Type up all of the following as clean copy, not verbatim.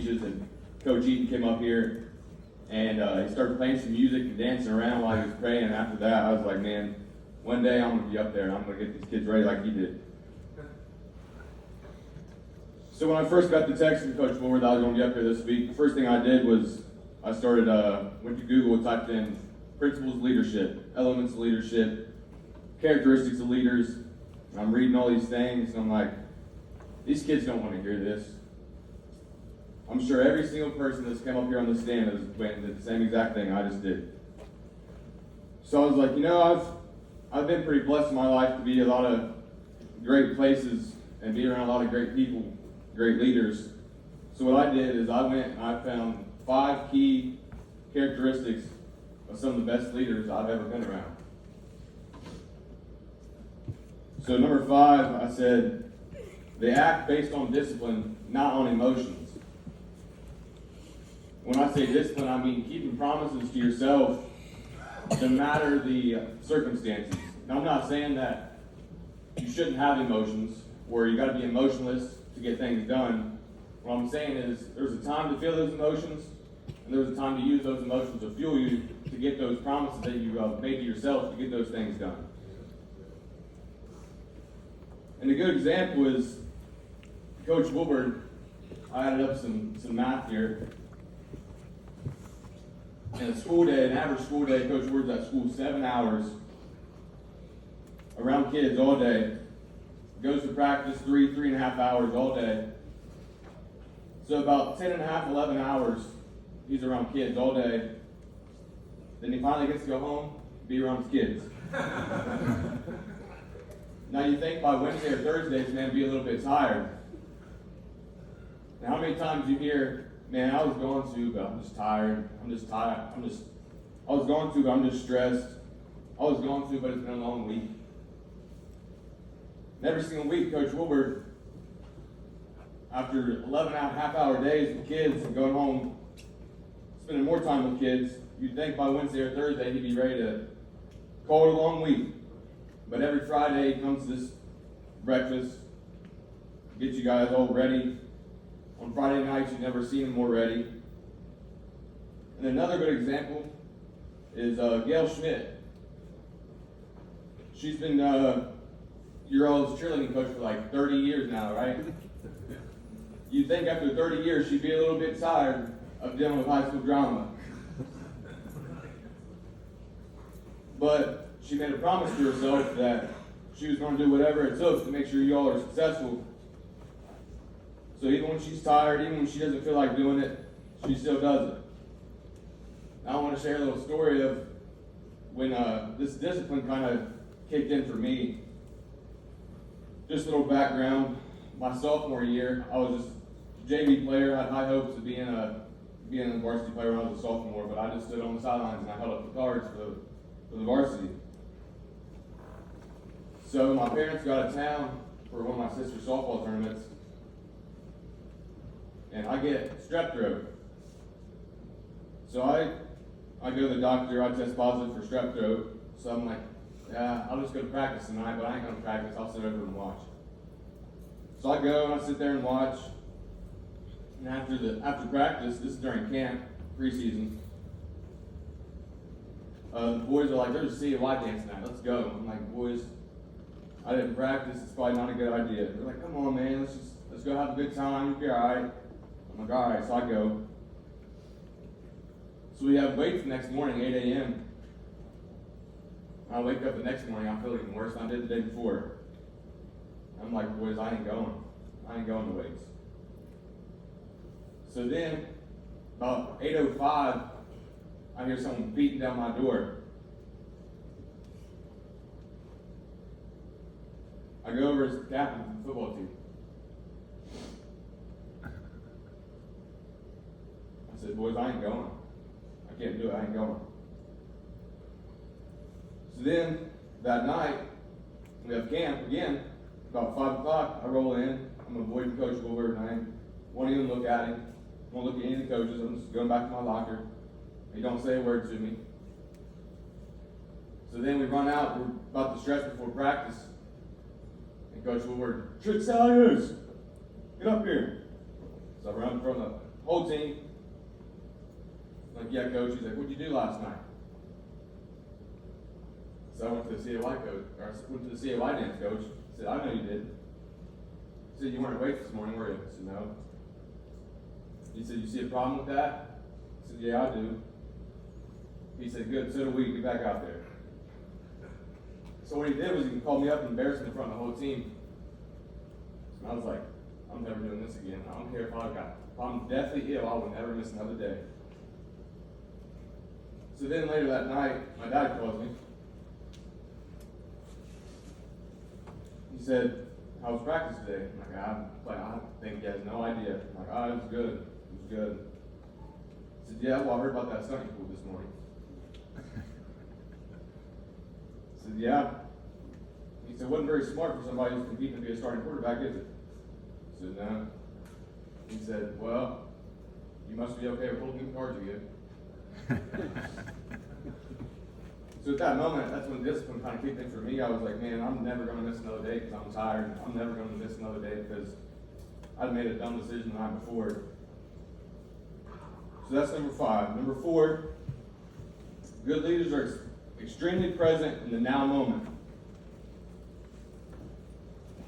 And Coach Eaton came up here and he started playing some music and dancing around while he was praying. And after that, I was like, man, one day I'm going to be up there and I'm going to get these kids ready like he did. So when I first got the text from Coach Woodward that I was going to be up here this week, the first thing I did was I started, went to Google, typed in principles of leadership, elements of leadership, characteristics of leaders. And I'm reading all these things and I'm like, these kids don't want to hear this. I'm sure every single person that's come up here on the stand has went and did the same exact thing I just did. So I was like, I've been pretty blessed in my life to be a lot of great places and be around a lot of great people, great leaders. So what I did is I went and I found 5 key characteristics of some of the best leaders I've ever been around. So number 5, I said, they act based on discipline, not on emotions. When I say discipline, I mean keeping promises to yourself no matter the circumstances. Now, I'm not saying that you shouldn't have emotions or you got to be emotionless to get things done. What I'm saying is there's a time to feel those emotions and there's a time to use those emotions to fuel you to get those promises that you made to yourself to get those things done. And a good example is Coach Woodward. I added up some math here. In a school day, an average school day, Coach Woodward's at school 7 hours, around kids all day, goes to practice 3.5 hours all day. So about 10.5, 11 hours, he's around kids all day. Then he finally gets to go home, be around his kids. Now you think by Wednesday or Thursday, he's going to be a little bit tired. Now how many times you hear, man, I was going to, but I'm just tired. I was going to, but I'm just stressed. I was going to, but it's been a long week. And every single week, Coach Woodward, after 11 half-hour days with kids and going home, spending more time with kids, you'd think by Wednesday or Thursday he'd be ready to call it a long week. But every Friday he comes to this breakfast, get you guys all ready. On Friday nights, you've never seen him more ready. And another good example is Gail Schmidt. She's been your all's cheerleading coach for like 30 years now, right? You'd think after 30 years she'd be a little bit tired of dealing with high school drama. But she made a promise to herself that she was going to do whatever it took to make sure you all are successful. So even when she's tired, even when she doesn't feel like doing it, she still does it. Now I want to share a little story of when this discipline kind of kicked in for me. Just a little background. My sophomore year, I was just a JV player. I had high hopes of being a varsity player when I was a sophomore, but I just stood on the sidelines and I held up the cards for the varsity. So my parents got out of town for one of my sister's softball tournaments. And I get strep throat. So I go to the doctor, I test positive for strep throat. So I'm like, yeah, I'll just go to practice tonight, but I ain't gonna practice, I'll sit over and watch. So I go and I sit there and watch. And after practice, this is during camp, preseason, the boys are like, there's a CY dance tonight, let's go. I'm like, boys, I didn't practice, it's probably not a good idea. They're like, come on man, let's go have a good time, you'll be alright. I'm like, all right, so I go. So we have weights the next morning, 8 a.m. I wake up the next morning, I feel even worse than I did the day before. I'm like, boys, I ain't going to weights. So then, about 8:05, I hear someone beating down my door. I go over as the captain of the football team. I said, boys, I ain't going. I can't do it, I ain't going. So then, that night, we have camp again. About 5 o'clock, I roll in. I'm avoiding Coach Woodward, and I won't even look at him. I won't look at any of the coaches. I'm just going back to my locker. He don't say a word to me. So then we run out. We're about to stretch before practice. And Coach Woodward, Trent Salyers, get up here. So I run from the whole team. I'm like, yeah, coach. He's like, what'd you do last night? So I went to the CAY coach, or I went to the CAY dance coach. I said, I know you did. He said, you weren't awake this morning, were you? I said, no. He said, you see a problem with that? I said, yeah, I do. He said, good, so do we. Get back out there. So what he did was he called me up and embarrassed me in front of the whole team. And I was like, I'm never doing this again. I don't care if I'm deathly ill, I will never miss another day. So then later that night, my dad calls me. He said, how was practice today? I'm like, I think he has no idea. I'm like, oh, it was good. It was good. He said, yeah, well, I heard about that stunning pool this morning. I said, yeah. He said, it wasn't very smart for somebody who's competing to be a starting quarterback, is it? I said, no. He said, well, you must be okay with holding them cards again. So at that moment, that's when discipline kind of kicked in for me. I was like, man, I'm never going to miss another day because I'm tired. I'm never going to miss another day because I'd made a dumb decision the night before. So that's number 5. Number 4, good leaders are extremely present in the now moment.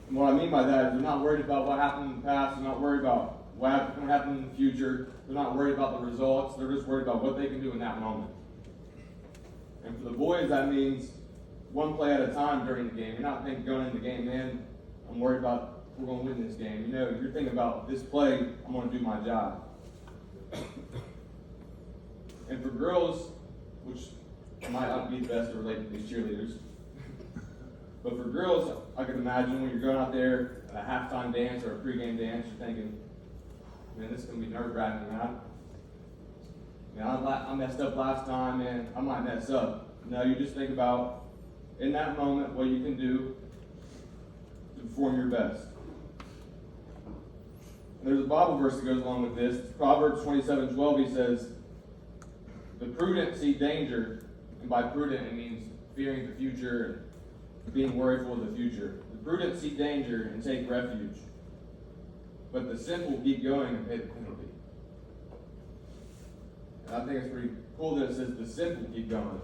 And what I mean by that is they're not worried about what happened in the past. They're not worried about what's going to happen in the future. They're not worried about the results. They're just worried about what they can do in that moment. And for the boys, that means one play at a time during the game. You're not thinking going into the game, man, I'm worried about if we're going to win this game. You know, you're thinking about this play, I'm going to do my job. And for girls, which might not be the best to relate to these cheerleaders, but for girls, I can imagine when you're going out there at a halftime dance or a pregame dance, you're thinking, man, this is going to be nerve-wracking, man. I messed up last time, man. I might mess up. No, you just think about, in that moment, what you can do to perform your best. And there's a Bible verse that goes along with this. It's Proverbs 27:12. He says, the prudent see danger, and by prudent it means fearing the future and being worryful of the future. The prudent see danger and take refuge, but the simple keep going and pay the penalty. And I think it's pretty cool that it says the simple keep going.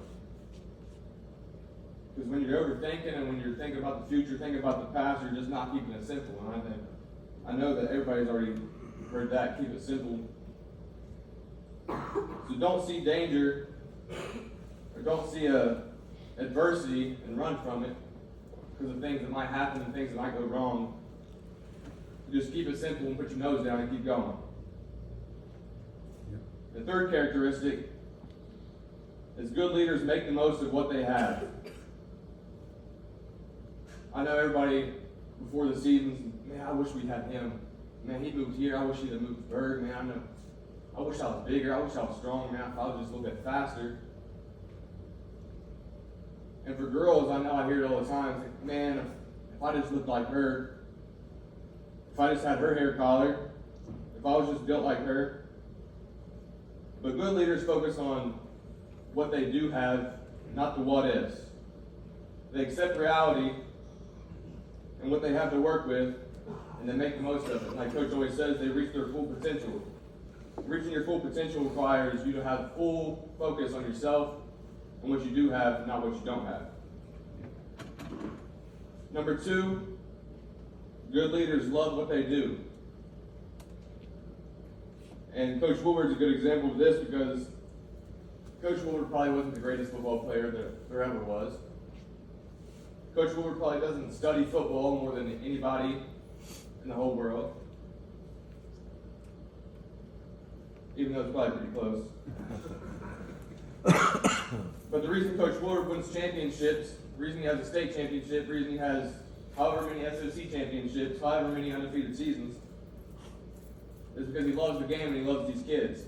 Because when you're overthinking and when you're thinking about the future, thinking about the past, you're just not keeping it simple. And I know that everybody's already heard that, keep it simple. So don't see danger or don't see adversity and run from it because of things that might happen and things that might go wrong. Just keep it simple and put your nose down and keep going. The third characteristic is good leaders make the most of what they have. I know everybody before the seasons, man, I wish we had him. Man, he moved here. I wish he'd have moved to Berg. Man, I wish I was bigger. I wish I was strong. Man, if I was just a little bit faster. And for girls, I know I hear it all the time. It's like, man, if I just looked like her, if I just had her hair color, if I was just built like her. But good leaders focus on what they do have, not the what ifs. They accept reality and what they have to work with, and they make the most of it. Like Coach always says, they reach their full potential. Reaching your full potential requires you to have full focus on yourself and what you do have, not what you don't have. Number 2, good leaders love what they do. And Coach Woolward's a good example of this because Coach Woolward probably wasn't the greatest football player that there ever was. Coach Woolward probably doesn't study football more than anybody in the whole world. Even though it's probably pretty close. But the reason Coach Woolward wins championships, the reason he has a state championship, the reason he has however many SOC championships, however many undefeated seasons, is because he loves the game and he loves these kids.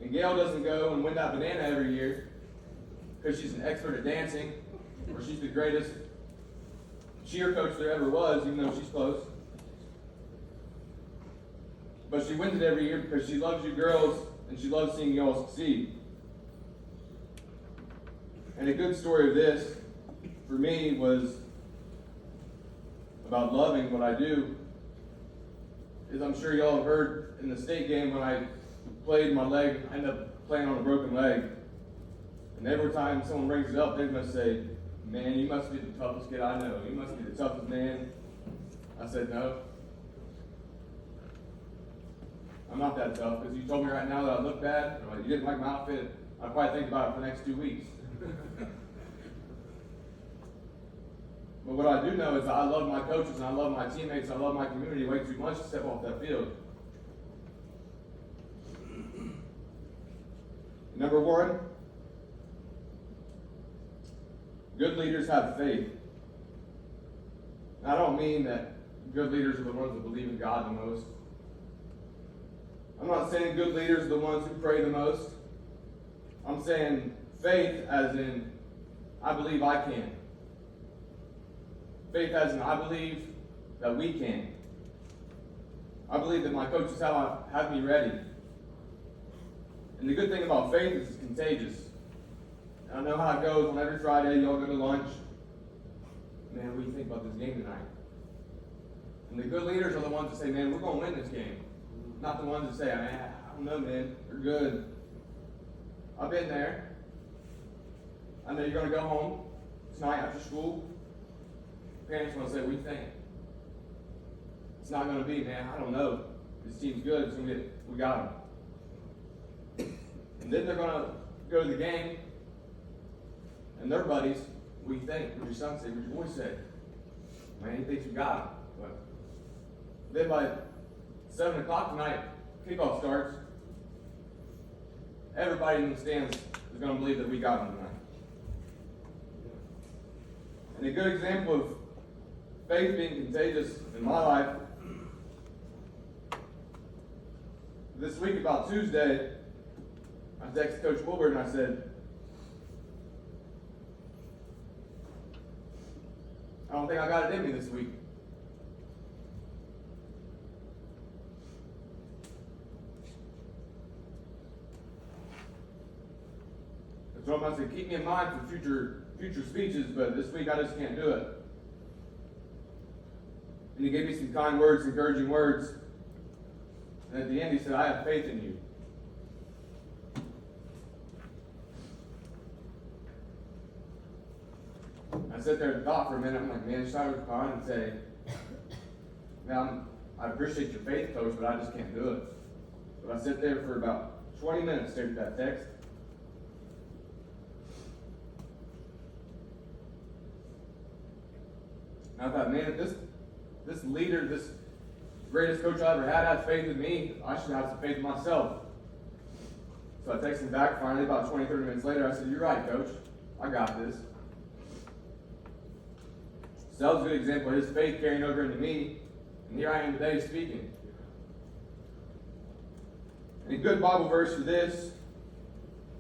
And Gail doesn't go and win that banana every year because she's an expert at dancing or she's the greatest cheer coach there ever was, even though she's close. But she wins it every year because she loves you girls and she loves seeing you all succeed. And a good story of this, for me, was about loving what I do, is I'm sure y'all have heard in the state game when I played my leg, I ended up playing on a broken leg. And every time someone brings it up, they're going to say, man, you must be the toughest kid I know. You must be the toughest man. I said, no. I'm not that tough, because you told me right now that I look bad, or you didn't like my outfit, I'd probably think about it for the next 2 weeks. But what I do know is that I love my coaches, and I love my teammates, and I love my community way too much to step off that field. Number one, good leaders have faith. And I don't mean that good leaders are the ones that believe in God the most. I'm not saying good leaders are the ones who pray the most. I'm saying faith as in, I believe I can. Faith as in, I believe that we can. I believe that my coaches have me ready. And the good thing about faith is it's contagious. And I know how it goes on every Friday, y'all go to lunch. Man, what do you think about this game tonight? And the good leaders are the ones that say, man, we're going to win this game. Not the ones that say, man, I don't know, man, they're good. I've been there. I know you're going to go home tonight after school. Parents want to say, what do you think? It's not going to be, man, I don't know. This team's good, we got them. And then they're going to go to the game, and their buddies, what do you think? What did your son say? What did your boy say? Man, he thinks you got him. But then by 7 o'clock tonight, kickoff starts. Everybody in the stands is going to believe that we got him tonight. And a good example of faith being contagious in my life, this week about Tuesday, I texted Coach Wilbur and I said, I don't think I got it in me this week. So I'm going to say, keep me in mind for future speeches, but this week I just can't do it. And he gave me some kind words, encouraging words. And at the end he said, I have faith in you. I sat there and thought for a minute. I'm like, man, should I respond and say, man, I appreciate your faith, Coach, but I just can't do it. But I sat there for about 20 minutes staring at that text. And I thought, man, if this leader, this greatest coach I ever had has faith in me, I should have some faith in myself. So I texted him back finally about 20, 30 minutes later. I said, you're right, Coach. I got this. So that was a good example of his faith carrying over into me. And here I am today speaking. And a good Bible verse for this,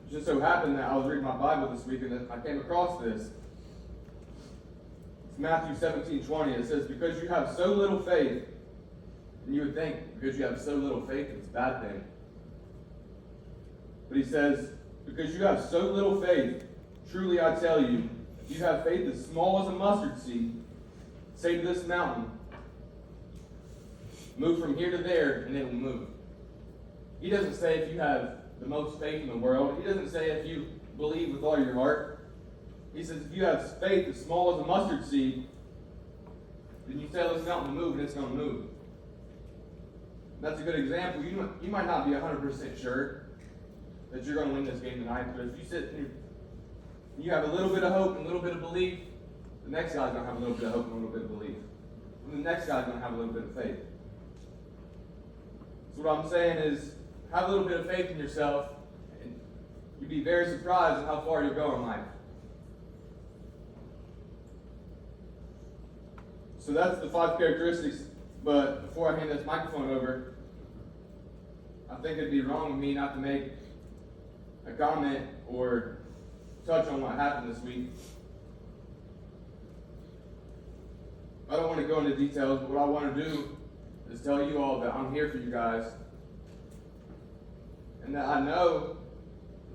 it just so happened that I was reading my Bible this week and I came across this. It's Matthew 17:20. It says, because you have so little faith, and you would think because you have so little faith it's a bad thing. But he says, because you have so little faith, truly I tell you, if you have faith as small as a mustard seed, say to this mountain, move from here to there, and it will move. He doesn't say if you have the most faith in the world. He doesn't say if you believe with all your heart. He says if you have faith as small as a mustard seed, then you tell this mountain to move, and it's going to move. That's a good example. You might not be 100% sure that you're going to win this game tonight, but if you sit and you have a little bit of hope and a little bit of belief, the next guy's going to have a little bit of hope and a little bit of belief. And the next guy's going to have a little bit of faith. So what I'm saying is, have a little bit of faith in yourself, and you'd be very surprised at how far you'll go in life. So that's the 5 characteristics, but before I hand this microphone over, I think it'd be wrong of me not to make a comment or touch on what happened this week. I don't want to go into details, but what I want to do is tell you all that I'm here for you guys. And that I know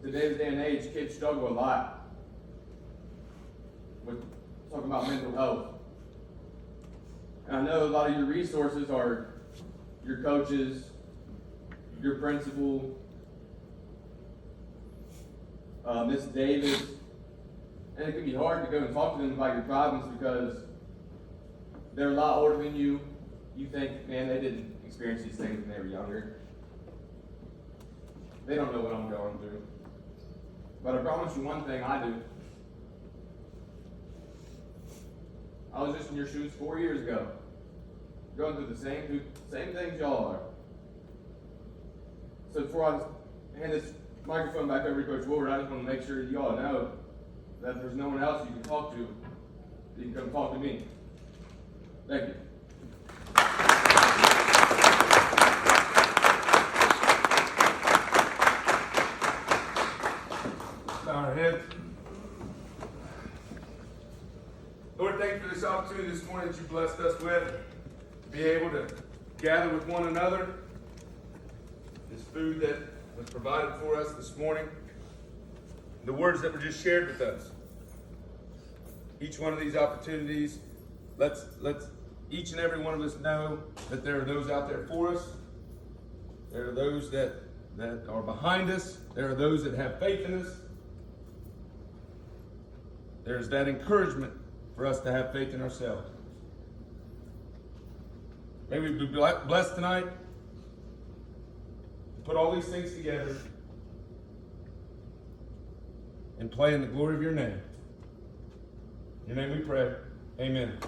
in today's day and age, kids struggle a lot with talking about mental health. And I know a lot of your resources are your coaches, your principal, Miss Davis, and it can be hard to go and talk to them about your problems because they're a lot older than you. You think, man, they didn't experience these things when they were younger. They don't know what I'm going through. But I promise you one thing, I do. I was just in your shoes 4 years ago, going through the same things y'all are. So before I hand this microphone back over to Coach Woolard, I just want to make sure y'all know that there's no one else you can talk to. You can come talk to me. Thank you. Bow our heads. Lord, thank you for this opportunity this morning that you blessed us with, to be able to gather with one another. This food that was provided for us this morning, the words that were just shared with us. Each one of these opportunities, let's each and every one of us know that there are those out there for us. There are those that are behind us. There are those that have faith in us. There's that encouragement for us to have faith in ourselves. May we be blessed tonight to put all these things together and play in the glory of your name. In your name we pray. Amen.